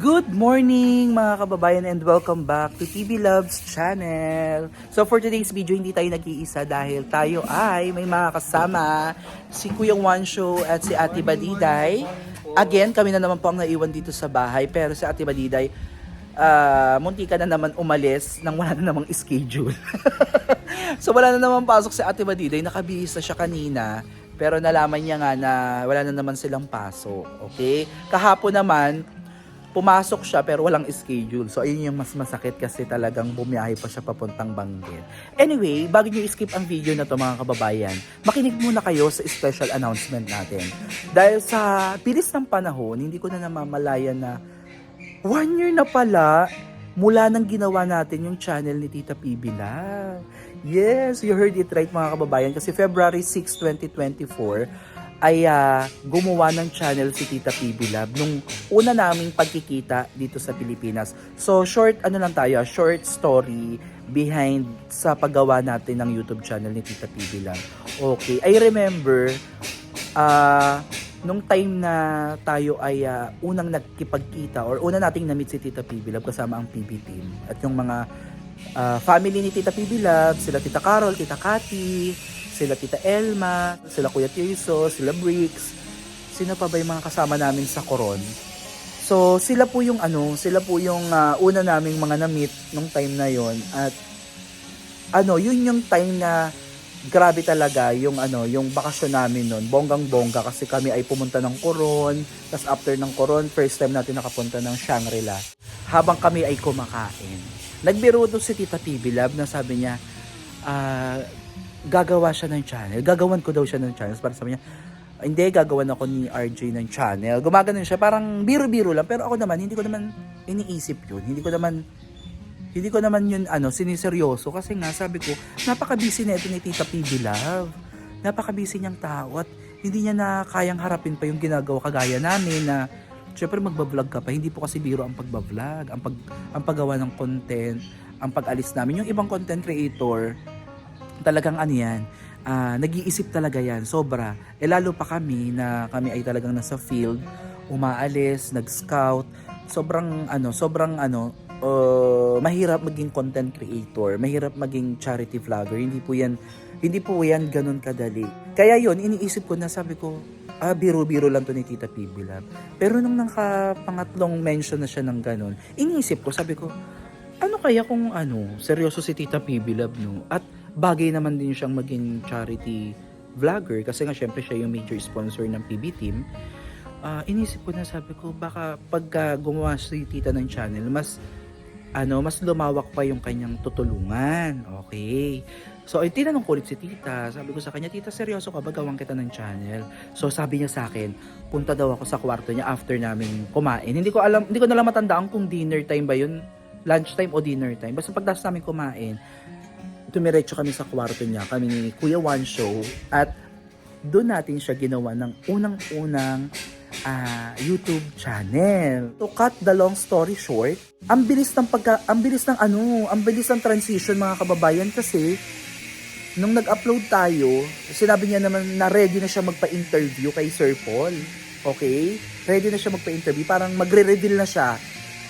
Good morning mga kababayan and welcome back to TV Loves Channel. So for today's video, hindi tayo nag-iisa dahil tayo ay may mga kasama, si Kuyang Wansho at si Ate Badiday. Again, kami na naman po ang naiwan dito sa bahay, pero si Ate Badiday, munti ka na naman umalis nang wala na namang schedule. So wala na naman pasok si Ate Badiday, nakabihis na siya kanina. Pero nalaman niya nga na wala na naman silang pasok. Okay? Kahapon naman, pumasok siya pero walang schedule. So ayun yung mas masakit kasi talagang bumiyahe pa siya papuntang Benguet. Anyway, bago nyo skip ang video na to mga kababayan, makinig muna kayo sa special announcement natin. Dahil sa bilis ng panahon, hindi ko na namamalayan na 1 year na pala mula nang ginawa natin yung channel ni Tita PB Love. Yes, you heard it right mga kababayan, kasi February 6, 2024 ay gumawa ng channel si Tita PB Love nung una naming pagkikita dito sa Pilipinas. So short short story behind sa paggawa natin ng YouTube channel ni Tita PB Love. Okay, I remember nung time na tayo ay unang nagkipagkita or una nating na-meet si Tita PB Love kasama ang PB team at yung mga family ni Tita PB Love, sila Tita Carol, Tita Cathy, sila Tita Elma, sila Kuya Tirso, sila Bricks. Sino pa ba yung mga kasama namin sa Coron? So sila po yung una naming mga na-meet nung time na yon. At yun yung time na grabe talaga yung bakasyon namin noon. Bonggang-bongga kasi kami ay pumunta ng Coron. Tapos after ng Coron, first time natin nakapunta ng Shangri-La. Habang kami ay kumakain. Nagbiro doon si Tita PB Love na sabi niya, gagawa siya ng channel. Gagawan ko daw siya ng channel. Para sabi niya, hindi, gagawan ako ni RJ ng channel. Gumagano siya, parang biro-biro lang. Pero ako naman, hindi ko naman iniisip yun. Hindi ko naman yun, siniseryoso. Kasi nga, sabi ko, napaka-busy na ito ni Tita PB Love. Napaka-busy niyang tao. At hindi niya na kayang harapin pa yung ginagawa kagaya namin na, syempre magbablog ka pa. Hindi po kasi biro ang pagbablog. Ang paggawa ng content, ang pag-alis namin. Yung ibang content creator, talagang nag-iisip talaga yan, sobra. Lalo pa kami na kami ay talagang nasa field, umaalis, nag-scout. Mahirap maging content creator, mahirap maging charity vlogger. Hindi po yan ganun kadali. Kaya yun, iniisip ko na, sabi ko, biro-biro lang to ni Tita PB Love. Pero nung pangatlong mention na siya ng ganun, iniisip ko, sabi ko, ano kaya kung seryoso si Tita PB Love, no? At bagay naman din siyang maging charity vlogger kasi nga syempre siya yung major sponsor ng PB team. Inisip ko na, sabi ko, baka pagka gumawa si Tita ng channel, mas lumawak pa yung kanyang tutulungan. Okay. So ay tinanong ko ulit si Tita. Sabi ko sa kanya, Tita, seryoso ka ba gawang kita ng channel? So sabi niya sa akin, punta daw ako sa kwarto niya after namin kumain. Hindi ko na lang matandaan kung dinner time ba yun, lunchtime o dinner time. Basta pagdating namin kumain, tumiretso kami sa kwarto niya, kami ni Kuya Wansho, at doon natin siya ginawa ng unang-unang YouTube channel. To cut the long story short, ang bilis ng transition mga kababayan, kasi nung nag-upload tayo, sinabi niya naman na ready na siya magpa-interview kay Sir Paul. Okay? Ready na siya magpa-interview, parang magre-reveal na siya.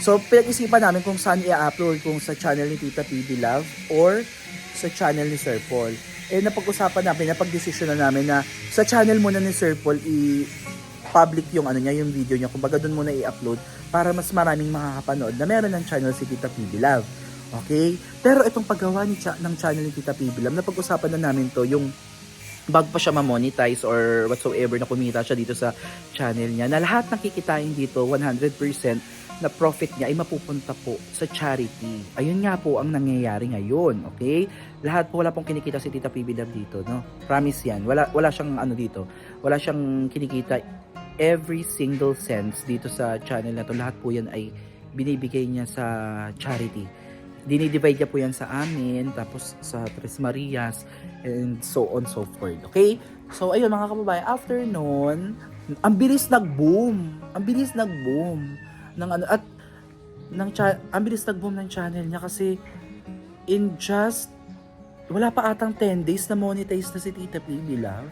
So pinag-isipan namin kung saan i-upload, kung sa channel ni Tita PB Love or sa channel ni Sir Paul. Napag-usapan namin, napag-desisyon na namin na sa channel muna ni Sir Paul i-public yung yung video niya. Kumbaga doon muna i-upload para mas maraming makakapanood na meron ng channel si Tita PB Love. Okay? Pero itong paggawa ng channel ni Tita PB Love, napag-usapan na namin to, yung bago pa siya ma-monetize or whatsoever na kumita siya dito sa channel niya, na lahat ng kikitain dito 100% na profit niya ay mapupunta po sa charity. Ayun nga po ang nangyayari ngayon, okay? Wala pong kinikita si Tita PB Love dito, no? Promise yan. Wala siyang dito. Wala siyang kinikita every single cents dito sa channel na to. Lahat po yan ay binibigay niya sa charity. Dinidivide niya po yan sa amin, tapos sa Tres Marias, and so on so forth, okay? So ayun mga kababayan, after noon, ang bilis nag-boom ang bilis nag-boom ng channel niya, kasi in just wala pa atang 10 days na monetize na si Tita PB Love.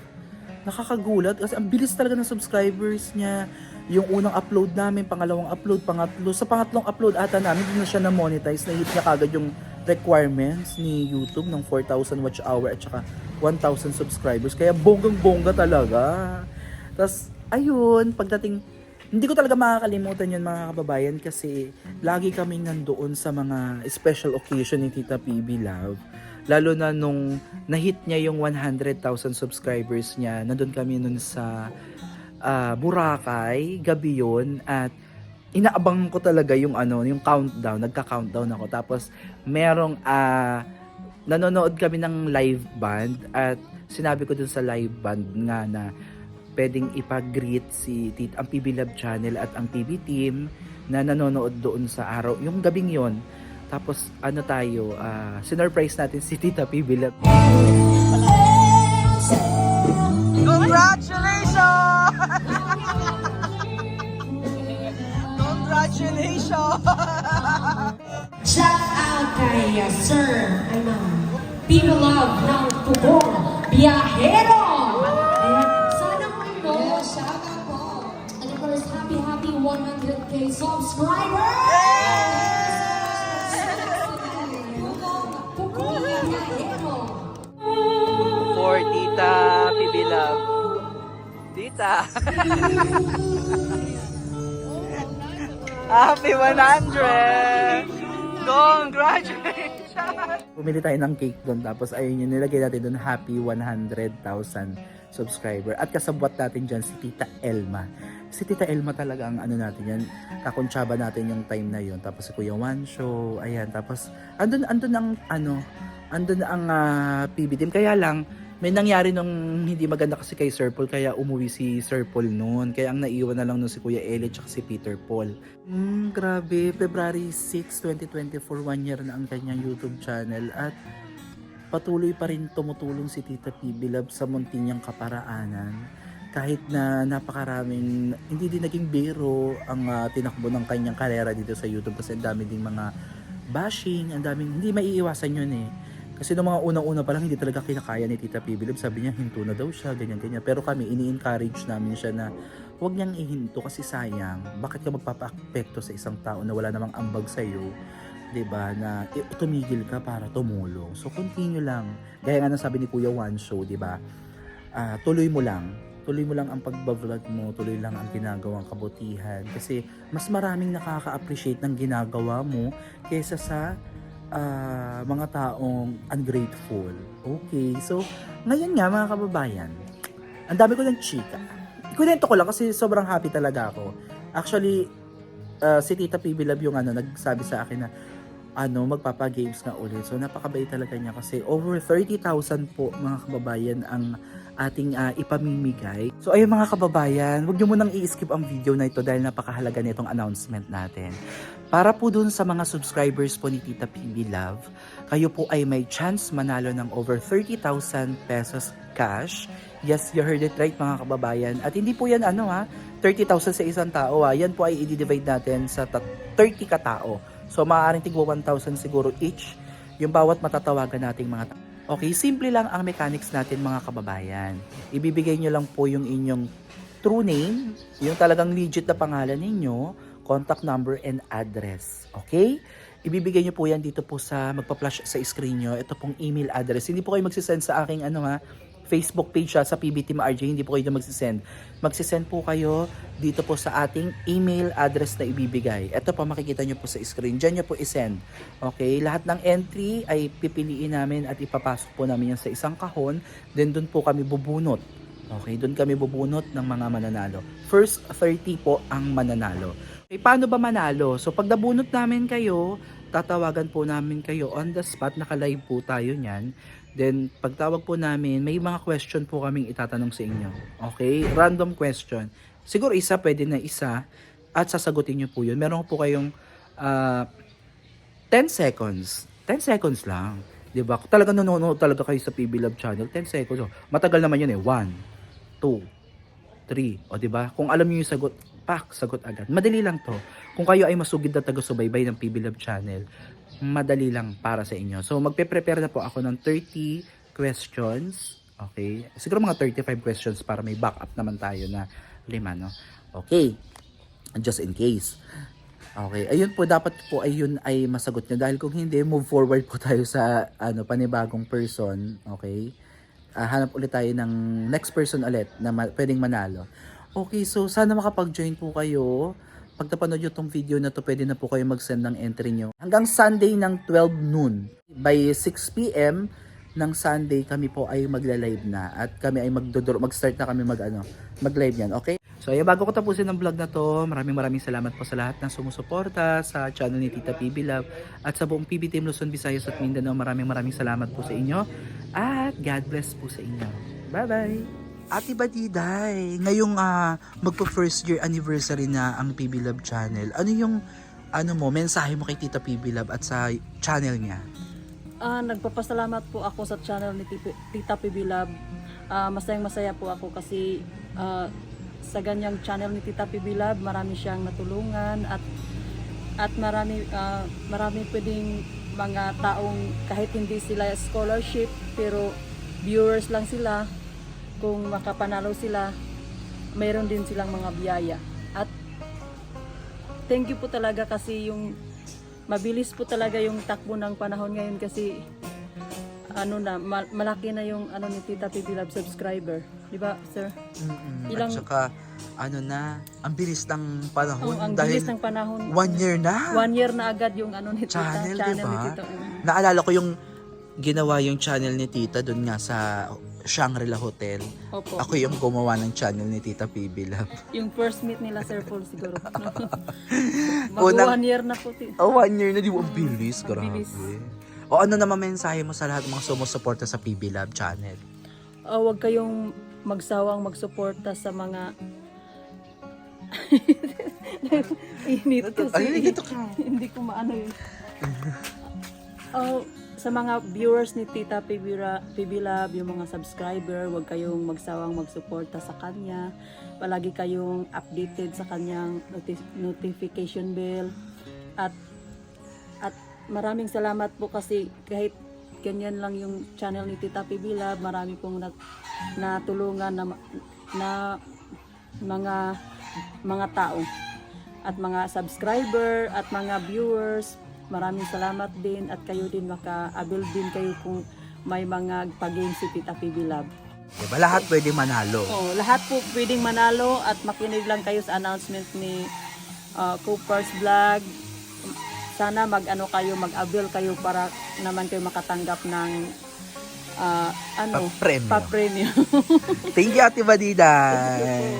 nakakagulat kasi ang bilis talaga ng subscribers niya. Yung unang upload namin, pangalawang upload, pangatlo. Sa pangatlong upload ata namin, doon na siya na-monetize. Na-hit niya kagad yung requirements ni YouTube ng 4,000 watch hour at saka 1,000 subscribers. Kaya bonggang-bongga talaga. Tapos, ayun, pagdating, hindi ko talaga makakalimutan yun mga kababayan kasi lagi kaming nandoon sa mga special occasion ni Tita PB Love. Lalo na nung na-hit niya yung 100,000 subscribers niya, nandun kami nun sa Boracay, gabi yun, at inaabang ko talaga yung yung countdown, nagka-countdown ako. Tapos merong nanonood kami ng live band at sinabi ko dun sa live band nga na pwedeng ipag-greet ang PB Love Channel at ang PB Team na nanonood doon sa araw, yung gabing yon. Tapos sinurprise natin si Tita PB Love. Congratulations! Congratulations! Shout out kay Sir PB Love ng Tugong Biyahero! Ayan, sana po ito. Shout out po. And of course, happy 100K subscribers! Tugong Biyahero! For Tita PB Love. Tita! Happy 100! Congratulations! Pumili tayo ng cake doon tapos ayun yung nilagay natin doon, happy 100,000 subscriber. At kasabwat natin dyan si Tita Elma. Si Tita Elma talaga ang natin yan, kakontsaba natin yung time na yun. Tapos si Kuya One Show, ayan. Tapos andun ang PB Team. Kaya lang, may nangyari nung hindi maganda kasi kay Sir Paul, kaya umuwi si Sir Paul noon. Kaya ang naiwan na lang nun si Kuya Ellie at si Peter Paul. Grabe, February 6, 2024, 1 year na ang kanyang YouTube channel at patuloy pa rin tumutulong si Tita PB Love sa munting niyang kaparaanan. Kahit na napakaraming, hindi din naging biro ang tinakbo ng kanyang karera dito sa YouTube kasi ang dami ding mga bashing, ang daming, hindi maiiwasan yun eh. Kasi noong mga unang-una pa lang, hindi talaga kinakaya ni Tita PB Love. Sabi niya, hinto na daw siya, ganyan-ganyan. Pero kami, ini-encourage namin siya na huwag niyang ihinto kasi sayang. Bakit ka magpapa-apekto sa isang tao na wala namang ambag sa'yo? 'Di ba? Na tumigil ka para tumulong. So, continue lang. Gaya nga ng sabi ni Kuya One Show, 'di ba? Tuloy mo lang. Tuloy mo lang ang pagbablog mo, tuloy lang ang ginagawang kabutihan. Kasi mas maraming nakaka-appreciate ng ginagawa mo kaysa sa mga taong ungrateful. Okay, so ngayon nga mga kababayan, ang dami ko ng chika. Ikunento ko lang kasi sobrang happy talaga ako. Actually, si Tita PB Love yung nagsabi sa akin na magpapa-games nga ulit. So napakabait talaga niya kasi over 30,000 po mga kababayan ang ating ipamimigay. So ayun mga kababayan, huwag niyo munang i-skip ang video na ito dahil napakahalaga nitong announcement natin. Para po dun sa mga subscribers po ni Tita PB Love, kayo po ay may chance manalo ng over 30,000 pesos cash. Yes, you heard it right mga kababayan. At hindi po yan 30,000 sa isang tao. Yan po ay i-divide natin sa 30 katao. So maaaring tigwa 1,000 siguro each yung bawat matatawagan nating mga tao. Okay, simple lang ang mechanics natin mga kababayan. Ibibigay nyo lang po yung inyong true name, yung talagang legit na pangalan ninyo, contact number and address. Okay? Ibibigay nyo po yan dito po sa magpa-flash sa screen nyo. Ito pong email address. Hindi po kayo magsisend sa aking Facebook page sa PB Team RJ. Hindi po kayo magsisend. Magsisend po kayo dito po sa ating email address na ibibigay. Ito po makikita nyo po sa screen. Diyan nyo po isend. Okay? Lahat ng entry ay pipiliin namin at ipapasok po namin yan sa isang kahon. Then doon po kami bubunot. Okay? Doon kami bubunot ng mga mananalo. First 30 po ang mananalo. Okay, paano ba manalo? So pag nabunot namin kayo, tatawagan po namin kayo on the spot, naka-live po tayo niyan. Then pagtawag po namin, may mga question po kaming itatanong sa inyo. Okay? Random question. Siguro isa, pwede na isa at sasagutin niyo po 'yun. Meron po kayong 10 seconds. 10 seconds lang. 'Di ba? Talagang nanonood talaga kayo sa PB Love channel, 10 seconds. Oh. Matagal naman 'yun eh. 1 2 3. O 'di ba? Kung alam niyo yung sagot, sagot agad. Madali lang 'to. Kung kayo ay masugid na taga-subaybay ng PB Love channel, madali lang para sa inyo. So magpe-prepare na po ako ng 30 questions. Okay? Siguro mga 35 questions para may backup naman tayo na 5, no? Okay. Just in case. Okay. Ayun po, dapat po ayun ay masagot nyo. Dahil kung hindi, move forward po tayo sa panibagong person. Okay? Hanap ulit tayo ng next person ulit na pwedeng manalo. Okay, so sana makapag-join po kayo. Pag napanood nyo tong video na to, pwede na po kayo mag-send ng entry nyo. Hanggang Sunday ng 12 noon. By 6 p.m. ng Sunday, kami po ay magla-live na. At kami ay mag-start na kami mag-live yan. Okay? So, ayan, bago ko tapusin ang vlog na to, maraming salamat po sa lahat ng sumusuporta sa channel ni Tita PB Love at sa buong PB Team Luzon, Visayas at Mindanao. Maraming salamat po sa inyo. At God bless po sa inyo. Bye-bye! Ate Badiday, ngayong magpo first year anniversary na ang PB Love channel. Ano yung mensahe mo kay Tita PB Love at sa channel niya? Nagpapasalamat po ako sa channel ni Tita PB Love. Masayang-masaya po ako kasi sa ganyang channel ni Tita PB Love, marami siyang natulungan at marami pwedeng mga taong kahit hindi sila scholarship pero viewers lang sila. Kung makapanalo sila, mayroon din silang mga biyaya. At thank you po talaga kasi yung mabilis po talaga yung takbo ng panahon ngayon kasi malaki na yung ni Tita PB Love subscriber. Di ba, sir? At saka, ang bilis ng panahon. Ang dahil bilis ng panahon. 1 year na. 1 year na agad yung ni Tita. Channel, Channel diba? ni Tita. Naalala ko yung ginawa yung channel ni Tita doon nga sa Shangri-La Hotel. Opo. Ako yung gumawa ng channel ni Tita PB Love. Yung first meet nila, Sir Paul, siguro. Unang- 1 year na po. 1 year na, di ba? Ang bilis, Ang grabe. bilis. O ano naman mensahe mo sa lahat ng mga sumusuporta sa PB Love channel? Huwag kayong magsawang magsuporta sa mga init kasi. Ay, dito ka. Hindi ko maano yun. Sa mga viewers ni Tita PB Love, yung mga subscriber, huwag kayong magsawang magsuporta sa kanya. Palagi kayong updated sa kanyang notification bell. At maraming salamat po kasi kahit ganyan lang yung channel ni Tita PB Love, marami pong natulungan na mga tao at mga subscriber at mga viewers. Maraming salamat din at kayo din maka-avail din kayo kung may mga pag-game si Tita PB Love. Diba lahat pwede manalo? Lahat po pwedeng manalo at makinig lang kayo sa announcement ni Cooper's Vlog. Sana mag-avail kayo para naman kayo makatanggap ng pa-premium. Thank you, Ate Badiday.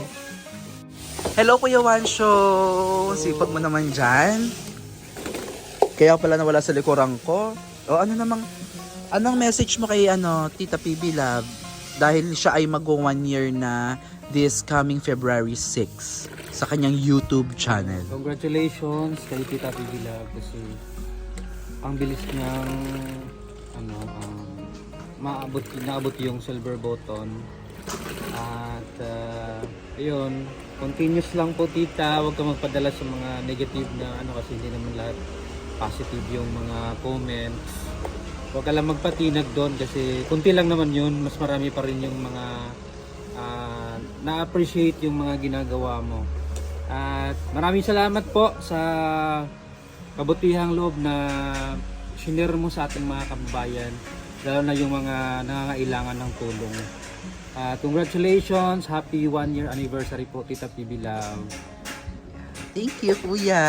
Hello, Kuya Wansho. Sipag mo naman dyan. Kaya pala nawala sa likuran ko. O anong message mo kay Tita PB Love dahil siya ay mag-1 year na this coming February 6 sa kanyang YouTube channel. Congratulations kay Tita PB Love kasi ang bilis niyang naabot yung silver button at ayun, continuous lang po tita, huwag ka magpadala sa mga negative na kasi hindi naman lahat positive yung mga comments. Huwag ka lang magpatinag doon kasi kunti lang naman yun, mas marami pa rin yung mga na-appreciate yung mga ginagawa mo. At maraming salamat po sa kabutihang loob na shinare mo sa ating mga kababayan, lalo na yung mga nangangailangan ng tulong. Congratulations, happy 1 year anniversary po Tita PB Love. Thank you, Kuya.